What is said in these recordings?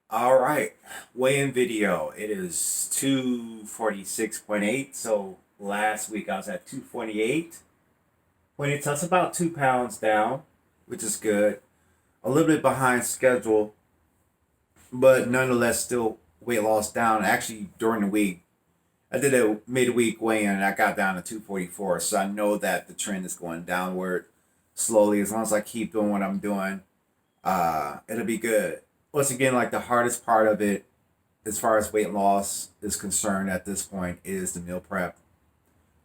All right, weigh-in video. It is 246.8. So last week I was at 248. When it's that's about 2 pounds down, which is good. A little bit behind schedule, but nonetheless still weight loss down. Actually, during the week, I did a midweek weigh-in and I got down to 244. So I know that the trend is going downward slowly. As long as I keep doing what I'm doing, it'll be good. Once again, like the hardest part of it as far as weight loss is concerned at this point is the meal prep.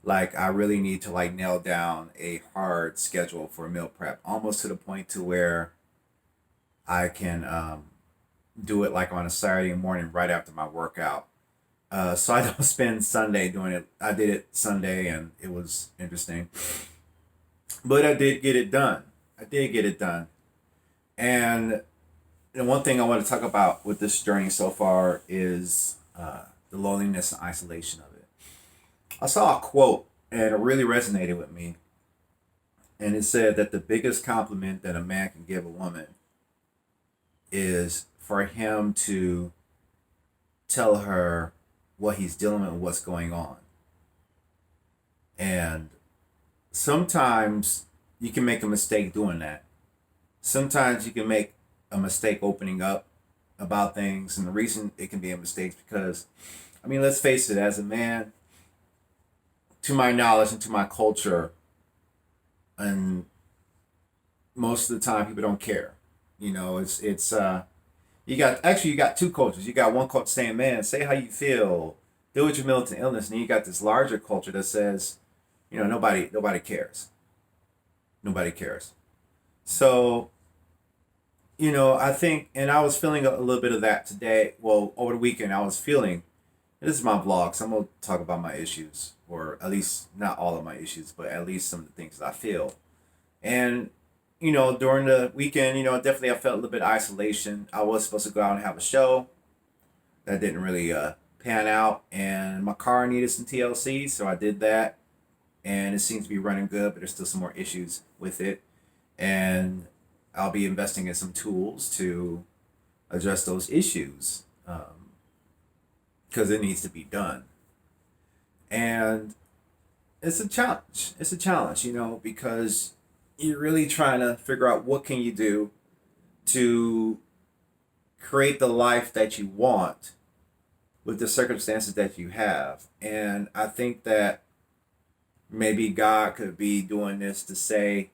Like I really need to like nail down a hard schedule for meal prep, almost to the point to where I can do it like on a Saturday morning right after my workout. So I don't spend Sunday doing it. I did it Sunday and it was interesting, but I did get it done. I did get it done, and one thing I want to talk about with this journey so far is the loneliness and isolation of it. I saw a quote and it really resonated with me. And it said that the biggest compliment that a man can give a woman is for him to tell her what he's dealing with and what's going on. And sometimes you can make a mistake doing that. Sometimes you can make a mistake opening up about things. And the reason it can be a mistake is because, I mean, let's face it, as a man, to my knowledge and to my culture, and most of the time people don't care. You got two cultures. You got one culture saying, "Man, say how you feel, deal with your militant illness," and then you got this larger culture that says, nobody cares. Nobody cares. So I think, and I was feeling a little bit of that today. Well, over the weekend, I was feeling. This is my vlog, so I'm gonna talk about my issues, or at least not all of my issues, but at least some of the things that I feel. And during the weekend, definitely I felt a little bit of isolation. I was supposed to go out and have a show that didn't really pan out, and my car needed some TLC, so I did that, and it seems to be running good, but there's still some more issues with it, and I'll be investing in some tools to address those issues because it needs to be done. And it's a challenge. It's a challenge, because you're really trying to figure out what can you do to create the life that you want with the circumstances that you have. And I think that maybe God could be doing this to say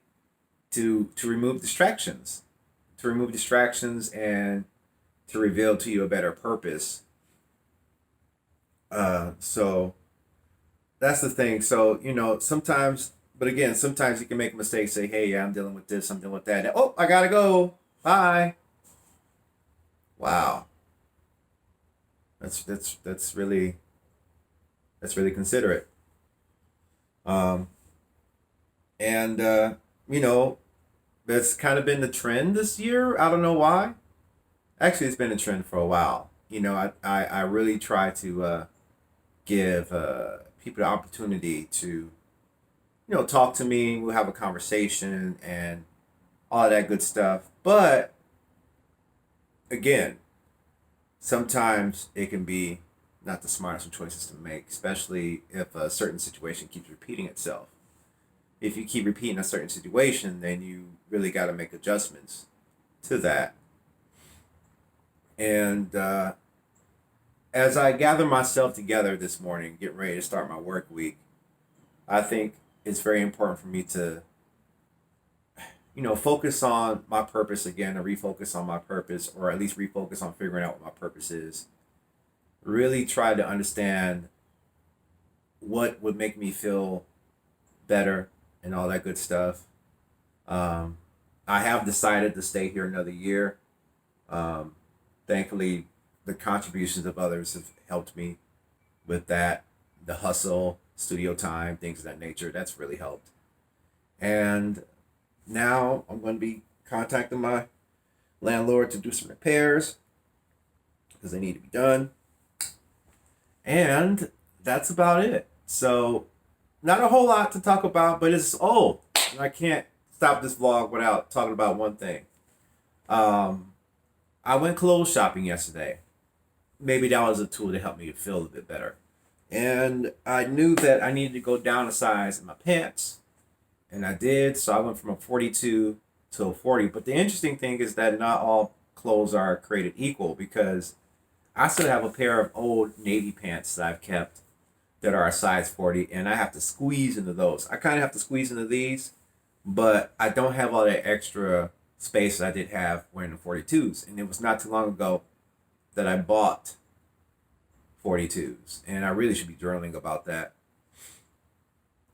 to remove distractions, and to reveal to you a better purpose. So that's the thing. So sometimes, but again, sometimes you can make a mistake. Say, "Hey, yeah, I'm dealing with this. I'm dealing with that." And, oh, I gotta go. Bye. Wow, that's really considerate. Um, and you know, that's kind of been the trend this year. I don't know why. Actually, it's been a trend for a while. I really try to give people the opportunity to talk to me. We'll have a conversation and all of that good stuff. But again, sometimes it can be not the smartest of choices to make, especially if a certain situation keeps repeating itself. If you keep repeating a certain situation, then you really got to make adjustments to that. And as I gather myself together this morning, getting ready to start my work week, I think it's very important for me to, focus on my purpose again, or refocus on my purpose, or at least refocus on figuring out what my purpose is. Really try to understand what would make me feel better and all that good stuff. Um, I have decided to stay here another year. Um, Thankfully, the contributions of others have helped me with that. The hustle, studio time, things of that nature, that's really helped. And now I'm going to be contacting my landlord to do some repairs because they need to be done. And that's about it. So, not a whole lot to talk about, but I can't stop this vlog without talking about one thing. Um, I went clothes shopping yesterday. Maybe that was a tool to help me feel a bit better. And I knew that I needed to go down a size in my pants, and I did. So I went from a 42 to a 40. But the interesting thing is that not all clothes are created equal, because I still have a pair of old navy pants that I've kept that are a size 40, and I have to squeeze into those. I kind of have to squeeze into these, but I don't have all that extra space that I did have wearing the 42s. And it was not too long ago that I bought 42s, and I really should be journaling about that.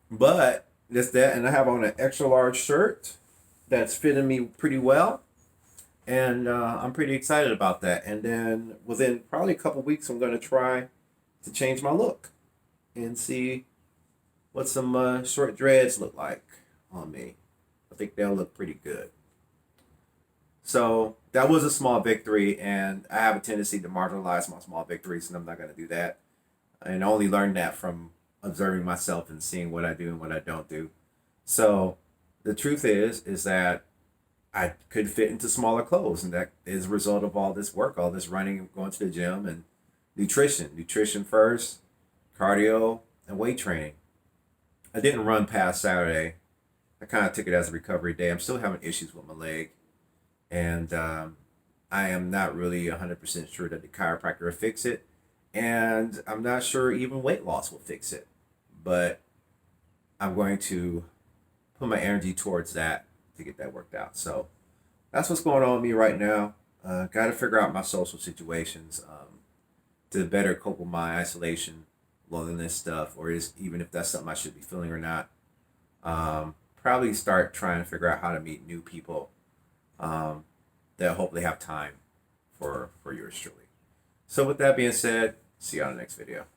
But that's that, and I have on an extra large shirt that's fitting me pretty well, and I'm pretty excited about that. And then within probably a couple weeks, I'm going to try to change my look and see what some short dreads look like on me. I think they'll look pretty good. So that was a small victory, and I have a tendency to marginalize my small victories, and I'm not going to do that. And I only learned that from observing myself and seeing what I do and what I don't do. So the truth is that I could fit into smaller clothes, and that is a result of all this work, all this running, going to the gym, and nutrition. Nutrition first, cardio, and weight training. I didn't run past Saturday. I kind of took it as a recovery day. I'm still having issues with my leg, and I am not really 100% sure that the chiropractor will fix it, and I'm not sure even weight loss will fix it. But I'm going to put my energy towards that to get that worked out. So that's what's going on with me right now. Got to figure out my social situations to better cope with my isolation, loneliness stuff, or is even if that's something I should be feeling or not. Probably start trying to figure out how to meet new people that hopefully have time for yours truly. So with that being said, see you on the next video.